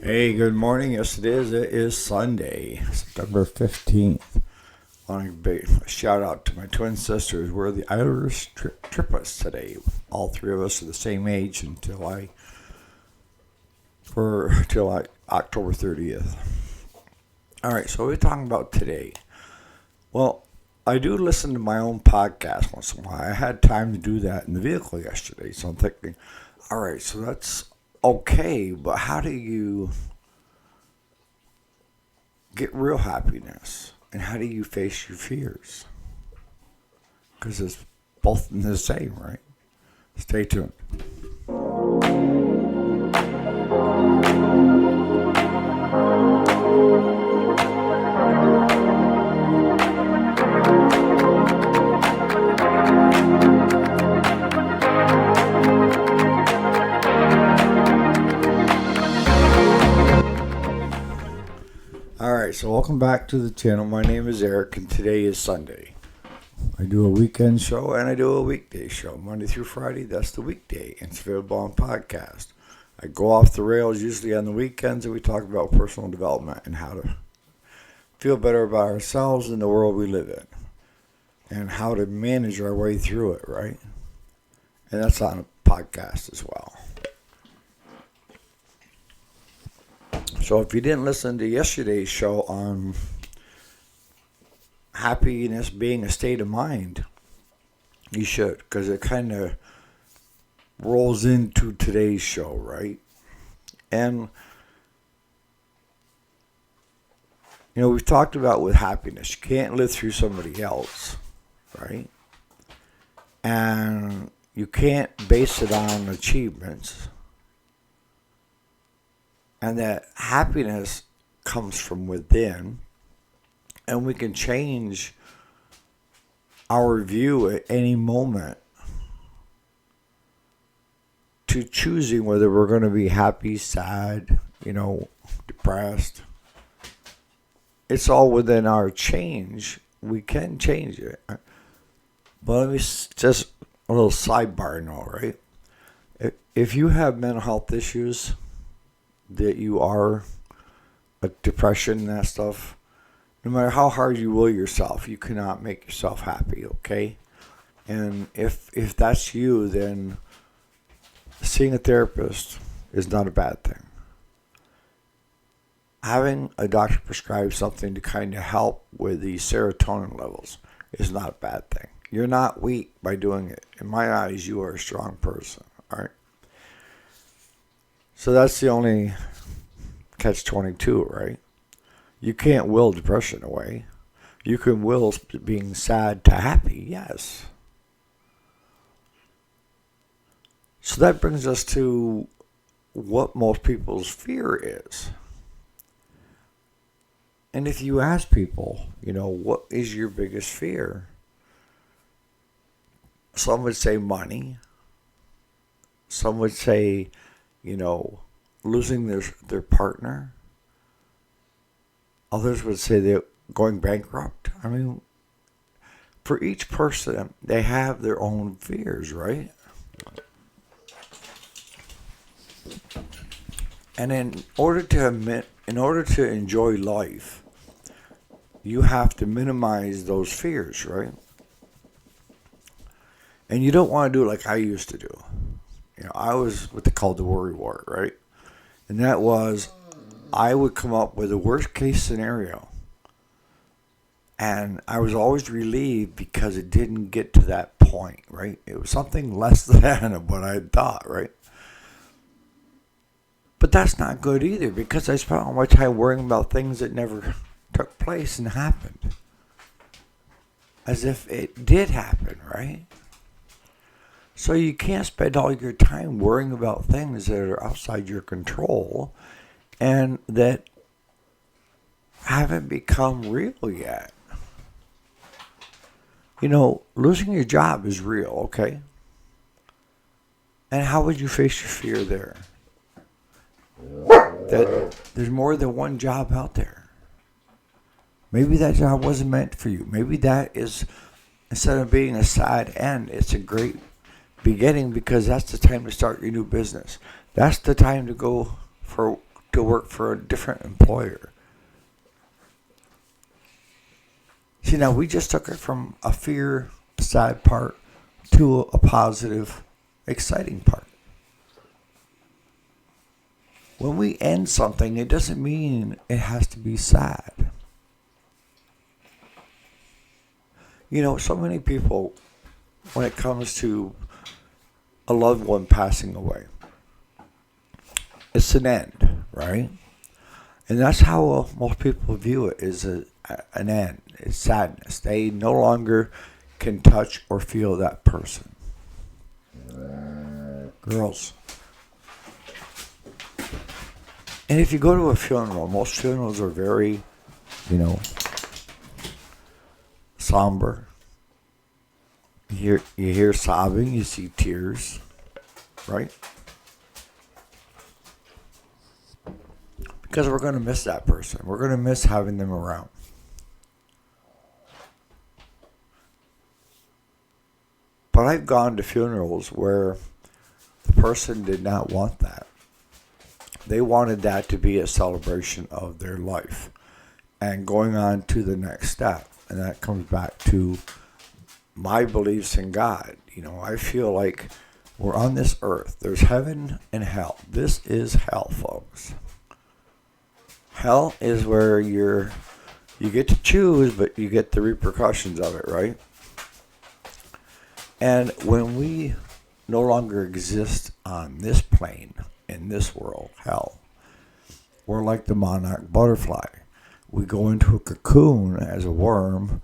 Hey, good morning. Yes, it is. It is Sunday, September 15th. I want to give a shout out to my twin sisters. We're the Irish Trippists today. All three of us are the same age until October 30th. All right, so what are we talking about today? Well, I do listen to my own podcast once in a while. I had time to do that in the vehicle yesterday, so I'm thinking, all right, so that's okay, but how do you get real happiness? And how do you face your fears? Because it's both the same, right? Stay tuned. Alright, so welcome back to the channel. My name is Eric, and today is Sunday. I do a weekend show and I do a weekday show. Monday through Friday, that's the weekday. It's available on podcast. I go off the rails usually on the weekends, and we talk about personal development and how to feel better about ourselves and the world we live in, and how to manage our way through it, right? And that's on a podcast as well. So if you didn't listen to yesterday's show on happiness being a state of mind, you should, because it kind of rolls into today's show, right? And, we've talked about with happiness, you can't live through somebody else, right? And you can't base it on achievements. And that happiness comes from within, and we can change our view at any moment to choosing whether we're going to be happy, sad, depressed. It's all within our change. We can change it. But let me just a little sidebar note, right? If you have mental health issues, that you are a depression and that stuff, no matter how hard you will yourself, you cannot make yourself happy, okay? And if that's you, then seeing a therapist is not a bad thing. Having a doctor prescribe something to kind of help with the serotonin levels is not a bad thing. You're not weak by doing it. In my eyes, you are a strong person, all right? So that's the only catch-22, right? You can't will depression away. You can will being sad to happy, yes. So that brings us to what most people's fear is. And if you ask people, what is your biggest fear? Some would say money. Some would say, losing their partner. Others would say they're going bankrupt. I mean, for each person, they have their own fears, right? And in order to enjoy life, you have to minimize those fears, right? And you don't want to do it like I used to do. I was what they called the worry wart, right? And that was, I would come up with a worst case scenario. And I was always relieved because it didn't get to that point, right? It was something less than what I thought, right? But that's not good either, because I spent all my time worrying about things that never took place and happened. As if it did happen, right? So you can't spend all your time worrying about things that are outside your control and that haven't become real yet. Losing your job is real, okay? And how would you face your fear there? That there's more than one job out there. Maybe that job wasn't meant for you. Maybe that is, instead of being a sad end, it's a great beginning, because that's the time to start your new business. That's the time to go to work for a different employer. See, now we just took it from a fear, sad part to a positive, exciting part. When we end something, it doesn't mean it has to be sad. You know, so many people, when it comes to a loved one passing away, it's an end, right? And that's how most people view it, is an end. It's sadness. They no longer can touch or feel that person. Girls. And if you go to a funeral, most funerals are very, somber. You hear sobbing, you see tears, right? Because we're going to miss that person. We're going to miss having them around. But I've gone to funerals where the person did not want that. They wanted that to be a celebration of their life and going on to the next step. And that comes back to my beliefs in God. I feel like we're on this earth. There's heaven and hell. This is hell, folks. Hell is where you get to choose, but you get the repercussions of it, right? And when we no longer exist on this plane, in this world, hell, we're like the monarch butterfly. We go into a cocoon as a worm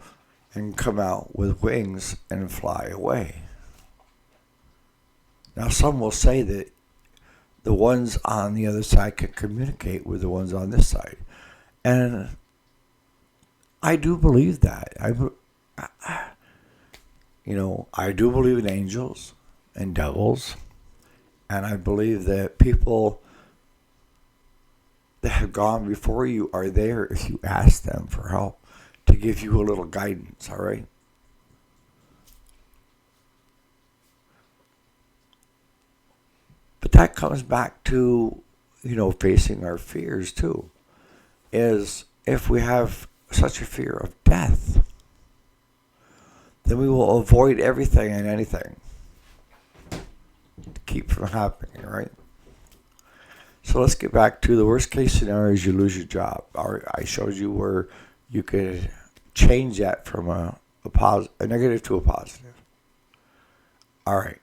and come out with wings and fly away. Now, some will say that the ones on the other side can communicate with the ones on this side. And I do believe that. I do believe in angels and devils. And I believe that people that have gone before you are there if you ask them for help, to give you a little guidance, all right? But that comes back to, facing our fears too. Is if we have such a fear of death, then we will avoid everything and anything to keep from happening, right? So let's get back to the worst case scenario is you lose your job. I showed you where you could change that from a negative to a positive. All right.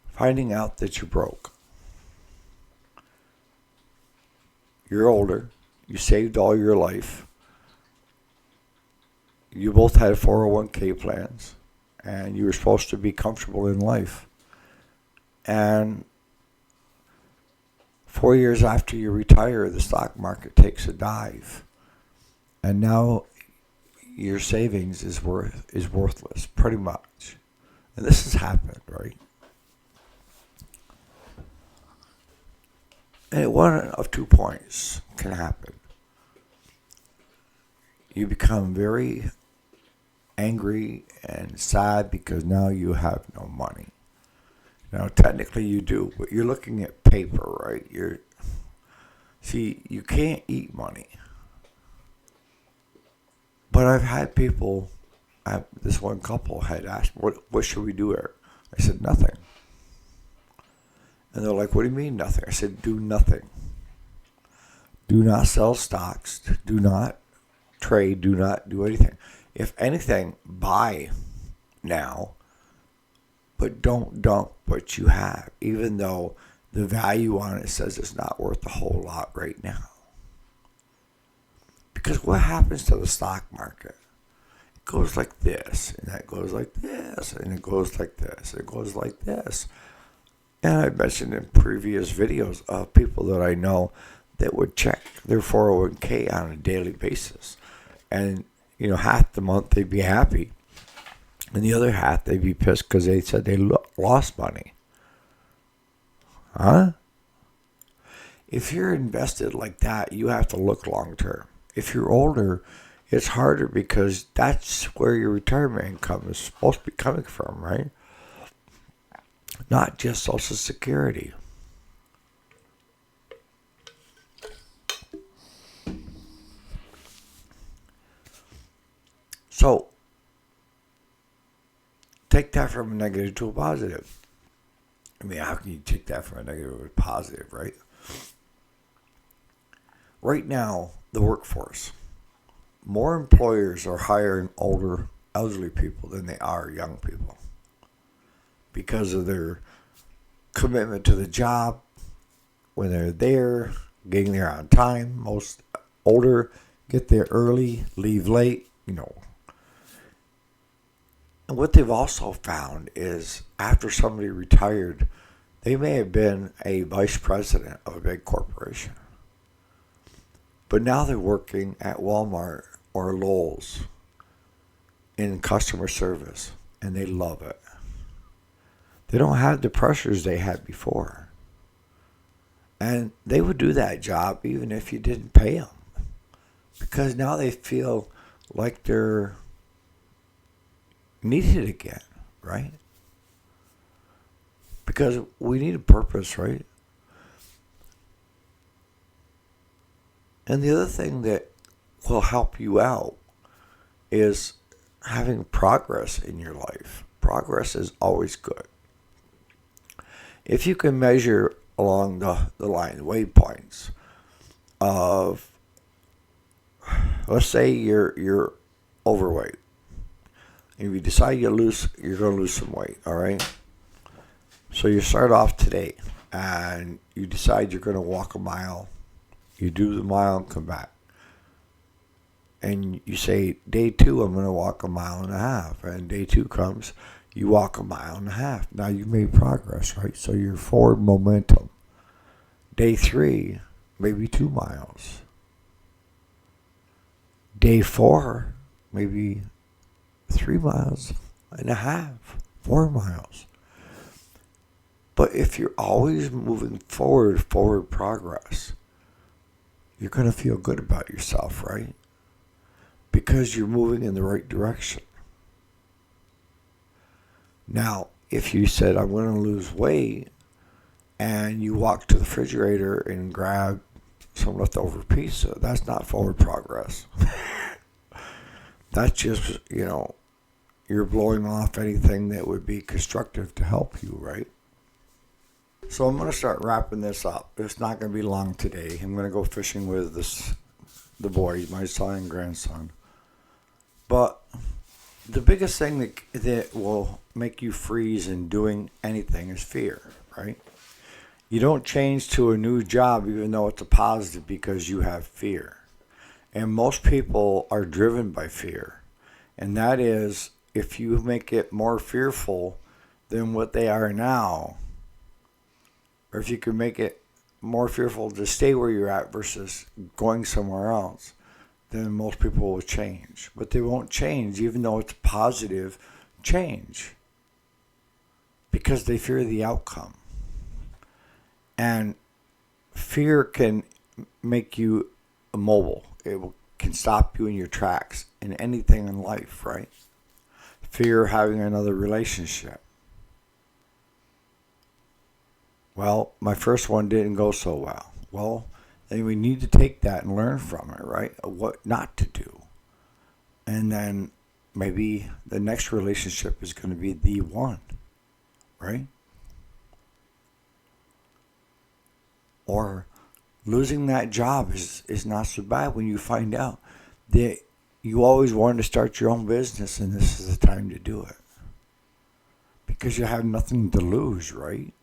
Finding out that you're broke. You're older. You saved all your life. You both had 401k plans. And you were supposed to be comfortable in life. And 4 years after you retire, the stock market takes a dive. And now your savings is worthless, pretty much. And this has happened, right? And one of 2 points can happen. You become very angry and sad because now you have no money. Now, technically you do, but you're looking at paper, right? You can't eat money. But I've had people, this one couple had asked, what should we do here? I said, nothing. And they're like, what do you mean nothing? I said, do nothing. Do not sell stocks. Do not trade. Do not do anything. If anything, buy now. But don't dump what you have, even though the value on it says it's not worth a whole lot right now. Because what happens to the stock market? It goes like this, and that goes like this, and it goes like this, and it goes like this. And I mentioned in previous videos of people that I know that would check their 401k on a daily basis. And, half the month they'd be happy. And the other half they'd be pissed because they said they lost money. Huh? If you're invested like that, you have to look long term. If you're older, it's harder because that's where your retirement income is supposed to be coming from, right? Not just Social Security. So take that from a negative to a positive. I mean, how can you take that from a negative to a positive, right? Right now, the workforce, more employers are hiring older, elderly people than they are young people because of their commitment to the job, when they're there, getting there on time. Most older get there early, leave late, And what they've also found is after somebody retired, they may have been a vice president of a big corporation. But now they're working at Walmart or Lowe's in customer service, and they love it. They don't have the pressures they had before. And they would do that job even if you didn't pay them. Because now they feel like they're needed again, right? Because we need a purpose, right? And the other thing that will help you out is having progress in your life. Progress is always good. If you can measure along the line, waypoints of, let's say you're overweight. If you decide you're going to lose some weight, all right? So you start off today and you decide you're going to walk a mile. You do the mile and come back. And you say, day 2, I'm going to walk a mile and a half. And day 2 comes, you walk a mile and a half. Now you made progress, right? So you're forward momentum. Day 3, maybe 2 miles. Day 4, maybe 3 miles and a half, 4 miles. But if you're always moving forward progress, you're going to feel good about yourself, right? Because you're moving in the right direction. Now, if you said, I'm going to lose weight, and you walk to the refrigerator and grab some leftover pizza, that's not forward progress. That's just, you're blowing off anything that would be constructive to help you, right? So I'm going to start wrapping this up. It's not going to be long today. I'm going to go fishing with the boys, my son and grandson. But the biggest thing that will make you freeze in doing anything is fear, right? You don't change to a new job even though it's a positive because you have fear. And most people are driven by fear. And that is, if you make it more fearful than what they are now, or if you can make it more fearful to stay where you're at versus going somewhere else, then most people will change. But they won't change even though it's positive change because they fear the outcome. And fear can make you immobile. Can stop you in your tracks in anything in life, right? Fear of having another relationship. Well, my first one didn't go so well. Well, then we need to take that and learn from it, right? What not to do. And then maybe the next relationship is going to be the one, right? Or losing that job is not so bad when you find out that you always wanted to start your own business and this is the time to do it. Because you have nothing to lose, right?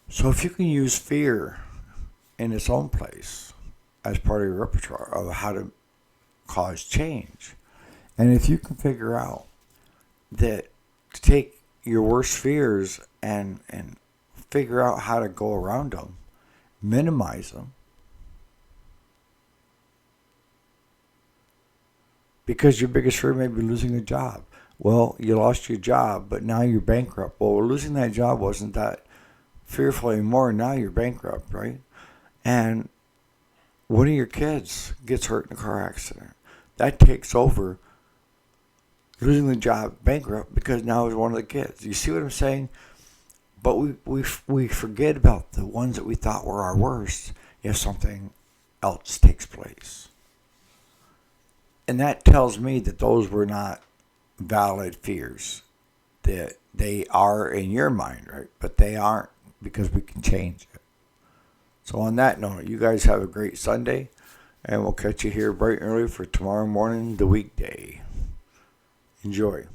So if you can use fear in its own place as part of your repertoire of how to cause change, and if you can figure out that to take your worst fears and figure out how to go around them, minimize them, because your biggest fear may be losing a job. Well, you lost your job, but now you're bankrupt. Well, losing that job wasn't that fearful anymore. Now you're bankrupt, right? And one of your kids gets hurt in a car accident. That takes over losing the job, bankrupt, because now it's one of the kids. You see what I'm saying? But we forget about the ones that we thought were our worst if something else takes place. And that tells me that those were not valid fears. That they are in your mind, right? But they aren't, because we can change it. So on that note, you guys have a great Sunday, and we'll catch you here bright and early for tomorrow morning, the weekday. Enjoy.